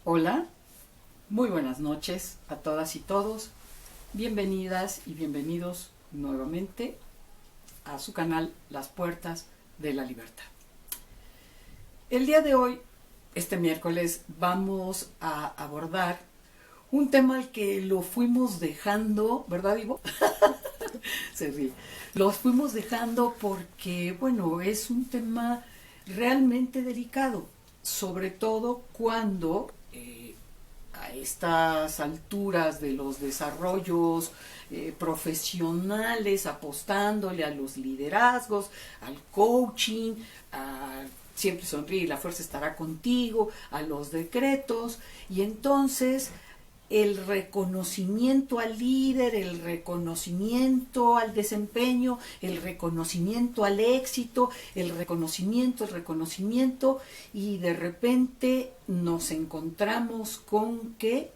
Hola, muy buenas noches a todas y todos. Bienvenidas y bienvenidos nuevamente a su canal Las Puertas de la Libertad. El día de hoy, este miércoles, vamos a abordar un tema al que lo fuimos dejando, ¿verdad, Ivo? Se ríe. Los fuimos dejando porque, bueno, es un tema realmente delicado, sobre todo cuando a estas alturas de los desarrollos profesionales, apostándole a los liderazgos, al coaching, a siempre sonríe y la fuerza estará contigo, a los decretos, y entonces el reconocimiento al líder, el reconocimiento al desempeño, el reconocimiento al éxito, el reconocimiento, y de repente nos encontramos con que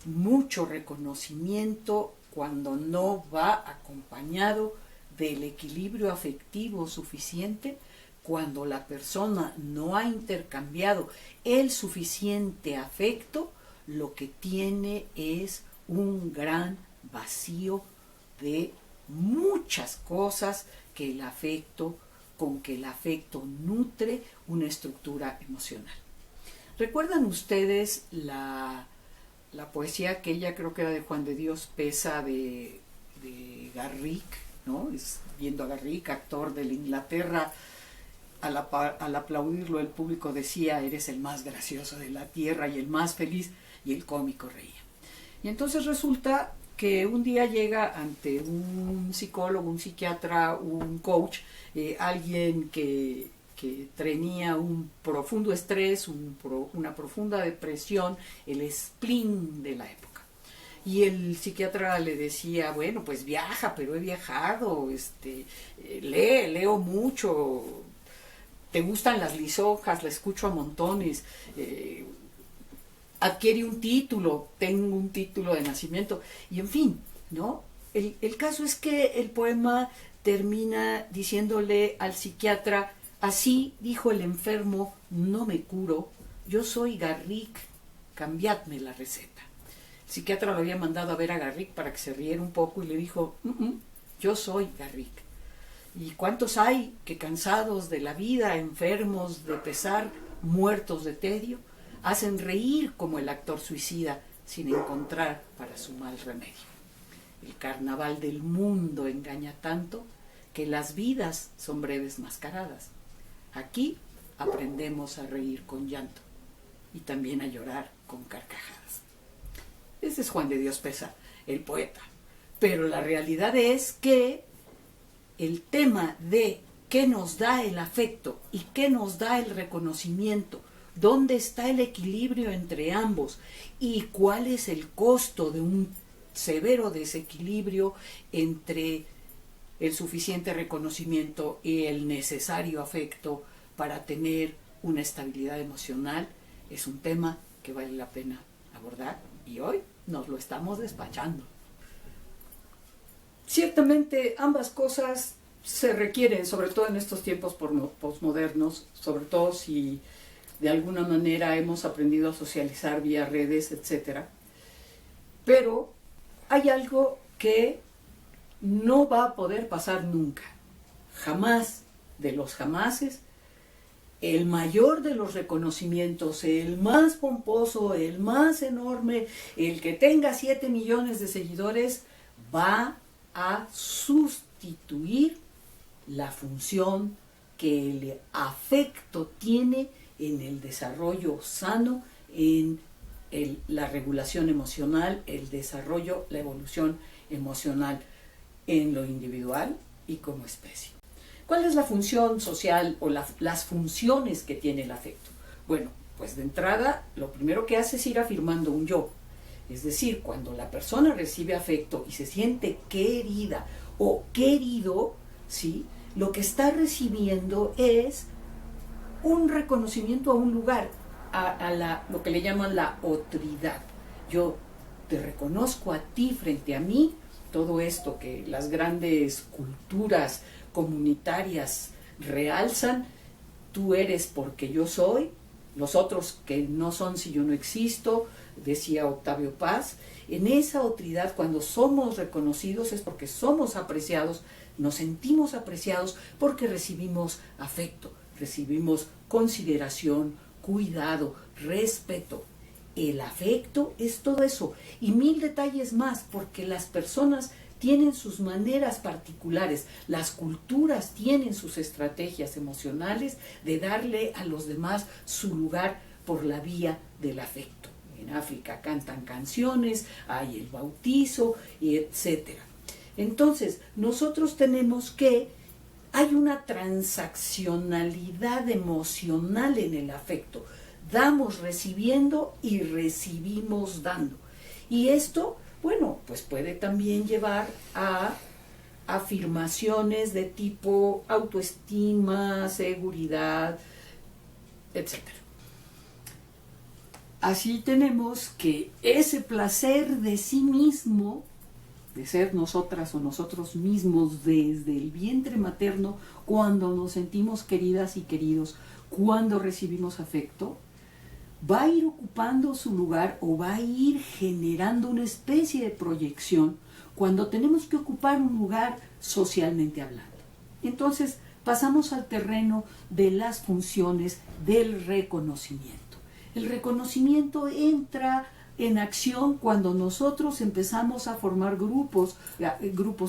mucho reconocimiento, cuando no va acompañado del equilibrio afectivo suficiente, cuando la persona no ha intercambiado el suficiente afecto, lo que tiene es un gran vacío de muchas cosas con que el afecto nutre una estructura emocional. ¿Recuerdan ustedes la poesía aquella, creo que era de Juan de Dios Pesa, de Garrick, ¿no? Viendo a Garrick, actor de la Inglaterra, al aplaudirlo el público decía: eres el más gracioso de la tierra y el más feliz, y el cómico reía. Y entonces resulta que un día llega ante un psicólogo, un psiquiatra, un coach, alguien que tenía un profundo estrés, una profunda depresión, el spleen de la época. Y el psiquiatra le decía: bueno, pues viaja, pero he viajado, leo mucho, te gustan las lisonjas, la escucho a montones, adquiere un título, tengo un título de nacimiento, y en fin, ¿no? El caso es que el poema termina diciéndole al psiquiatra: así dijo el enfermo, no me curo, yo soy Garrick, cambiadme la receta. El psiquiatra lo había mandado a ver a Garrick para que se riera un poco y le dijo: yo soy Garrick. ¿Y cuántos hay que, cansados de la vida, enfermos de pesar, muertos de tedio, hacen reír como el actor suicida sin encontrar para su mal remedio? El carnaval del mundo engaña tanto que las vidas son breves mascaradas. Aquí aprendemos a reír con llanto y también a llorar con carcajadas. Ese es Juan de Dios Pesa, el poeta. Pero la realidad es que el tema de qué nos da el afecto y qué nos da el reconocimiento, dónde está el equilibrio entre ambos y cuál es el costo de un severo desequilibrio entre el suficiente reconocimiento y el necesario afecto para tener una estabilidad emocional, es un tema que vale la pena abordar, y hoy nos lo estamos despachando. Ciertamente ambas cosas se requieren, sobre todo en estos tiempos posmodernos, sobre todo si de alguna manera hemos aprendido a socializar vía redes, etc. Pero hay algo que no va a poder pasar nunca, jamás de los jamases. El mayor de los reconocimientos, el más pomposo, el más enorme, el que tenga 7 millones de seguidores, va a sustituir la función que el afecto tiene en el desarrollo sano, en la regulación emocional, el desarrollo, la evolución emocional en lo individual y como especie. ¿Cuál es la función social o las funciones que tiene el afecto? Bueno, pues de entrada, lo primero que hace es ir afirmando un yo. Es decir, cuando la persona recibe afecto y se siente querida o querido, ¿sí?, lo que está recibiendo es un reconocimiento a un lugar, a lo que le llaman la otridad. Yo te reconozco a ti frente a mí. Todo esto que las grandes culturas comunitarias realzan: tú eres porque yo soy, los otros que no son si yo no existo, decía Octavio Paz. En esa otridad, cuando somos reconocidos, es porque somos apreciados, nos sentimos apreciados porque recibimos afecto, recibimos consideración, cuidado, respeto. El afecto es todo eso y mil detalles más, porque las personas tienen sus maneras particulares, las culturas tienen sus estrategias emocionales de darle a los demás su lugar por la vía del afecto. En África cantan canciones, hay el bautizo, etc. Entonces, nosotros tenemos que, hay una transaccionalidad emocional en el afecto. Damos recibiendo y recibimos dando. Y esto, bueno, pues puede también llevar a afirmaciones de tipo autoestima, seguridad, etc. Así tenemos que ese placer de sí mismo, de ser nosotras o nosotros mismos desde el vientre materno, cuando nos sentimos queridas y queridos, cuando recibimos afecto, va a ir ocupando su lugar o va a ir generando una especie de proyección cuando tenemos que ocupar un lugar socialmente hablando. Entonces pasamos al terreno de las funciones del reconocimiento. El reconocimiento entra en acción cuando nosotros empezamos a formar grupos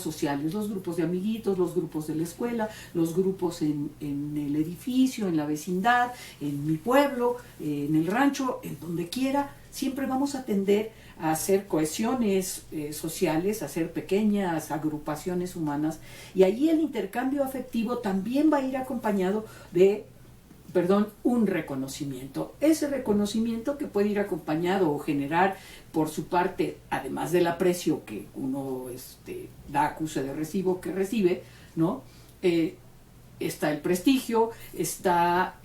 sociales, los grupos de amiguitos, los grupos de la escuela, los grupos en el edificio, en la vecindad, en mi pueblo, en el rancho, en donde quiera. Siempre vamos a tender a hacer cohesiones sociales, a hacer pequeñas agrupaciones humanas, y allí el intercambio afectivo también va a ir acompañado de un reconocimiento. Ese reconocimiento que puede ir acompañado o generar por su parte, además del aprecio que uno da acuse de recibo que recibe, ¿no? Está el prestigio, está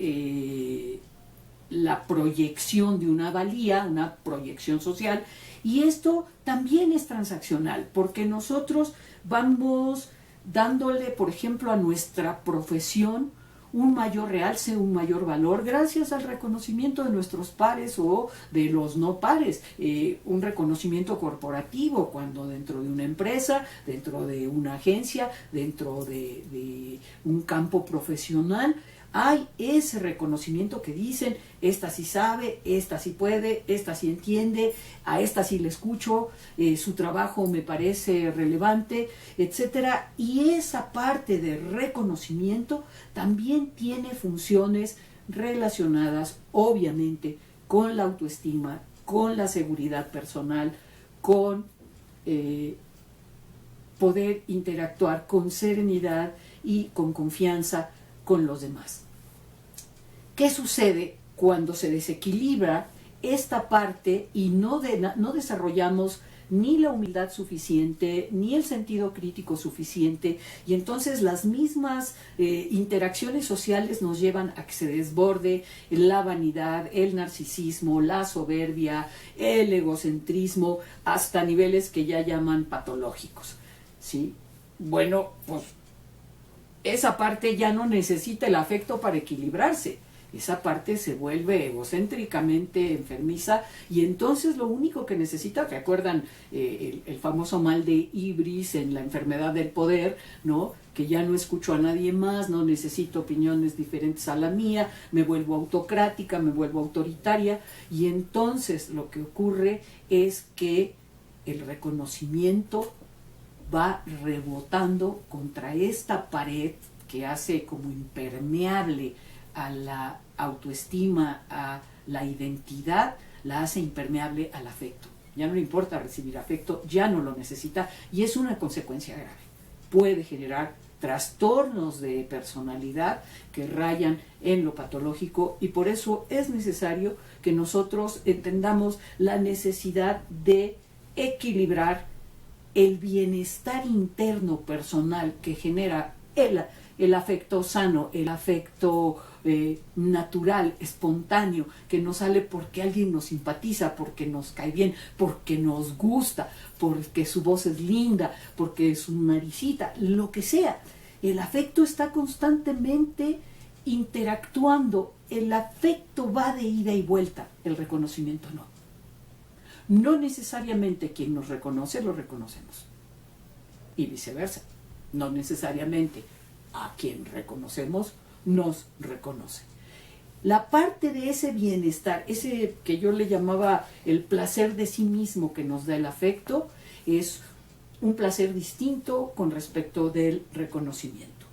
la proyección de una valía, una proyección social, y esto también es transaccional, porque nosotros vamos dándole, por ejemplo, a nuestra profesión un mayor realce, un mayor valor, gracias al reconocimiento de nuestros pares o de los no pares, un reconocimiento corporativo, cuando dentro de una empresa, dentro de una agencia, dentro de un campo profesional, hay ese reconocimiento que dicen, esta sí sabe, esta sí puede, esta sí entiende, a esta sí le escucho, su trabajo me parece relevante, etcétera. Y esa parte de reconocimiento también tiene funciones relacionadas, obviamente, con la autoestima, con la seguridad personal, con poder interactuar con serenidad y con confianza con los demás. ¿Qué sucede cuando se desequilibra esta parte y no desarrollamos ni la humildad suficiente, ni el sentido crítico suficiente, y entonces las mismas interacciones sociales nos llevan a que se desborde la vanidad, el narcisismo, la soberbia, el egocentrismo, hasta niveles que ya llaman patológicos, ¿sí? Bueno, pues esa parte ya no necesita el afecto para equilibrarse. Esa parte se vuelve egocéntricamente enfermiza, y entonces lo único que necesita, ¿recuerdan el famoso mal de Ibris en La enfermedad del poder, ¿no? Que ya no escucho a nadie más, no necesito opiniones diferentes a la mía, me vuelvo autocrática, me vuelvo autoritaria, y entonces lo que ocurre es que el reconocimiento va rebotando contra esta pared que hace como impermeable a la autoestima, a la identidad, la hace impermeable al afecto. Ya no le importa recibir afecto, ya no lo necesita, y es una consecuencia grave. Puede generar trastornos de personalidad que rayan en lo patológico, y por eso es necesario que nosotros entendamos la necesidad de equilibrar el bienestar interno personal que genera el afecto sano, el afecto natural, espontáneo, que nos sale porque alguien nos simpatiza, porque nos cae bien, porque nos gusta, porque su voz es linda, porque su naricita, lo que sea. El afecto está constantemente interactuando, el afecto va de ida y vuelta, el reconocimiento no. No necesariamente quien nos reconoce lo reconocemos. Y viceversa. No necesariamente a quien reconocemos nos reconoce. La parte de ese bienestar, ese que yo le llamaba el placer de sí mismo que nos da el afecto, es un placer distinto con respecto del reconocimiento.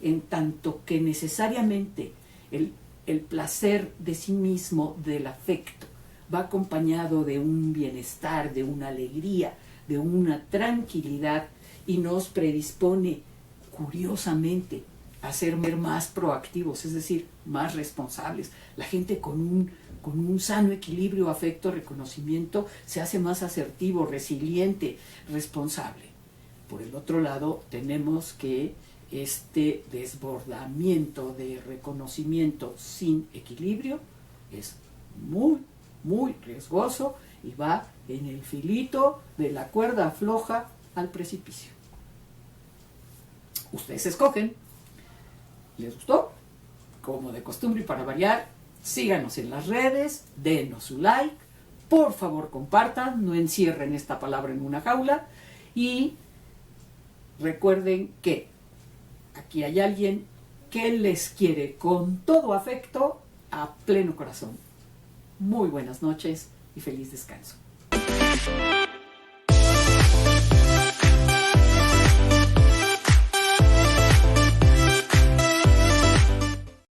En tanto que necesariamente el placer de sí mismo del afecto va acompañado de un bienestar, de una alegría, de una tranquilidad y nos predispone curiosamente a ser más proactivos, es decir, más responsables. La gente con un sano equilibrio, afecto, reconocimiento, se hace más asertivo, resiliente, responsable. Por el otro lado, tenemos que este desbordamiento de reconocimiento sin equilibrio es muy, muy riesgoso y va en el filito de la cuerda floja al precipicio. Ustedes escogen. ¿Les gustó? Como de costumbre y para variar, síganos en las redes, denos su like, por favor compartan, no encierren esta palabra en una jaula y recuerden que aquí hay alguien que les quiere con todo afecto a pleno corazón. Muy buenas noches y feliz descanso.